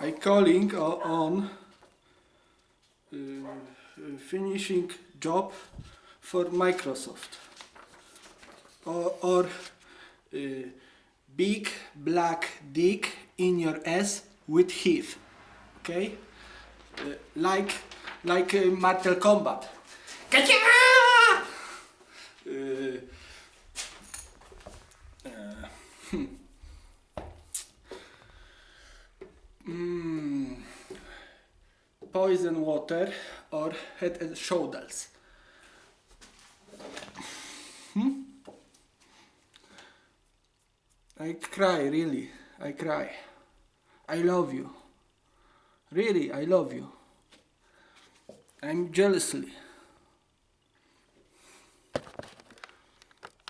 I calling on finishing job for Microsoft or big black dick in your ass with heat, okay? Like Mortal Kombat. Kacia! Poison water or head and shoulders. I cry, really. I cry. I love you. Really, I love you. I'm jealously.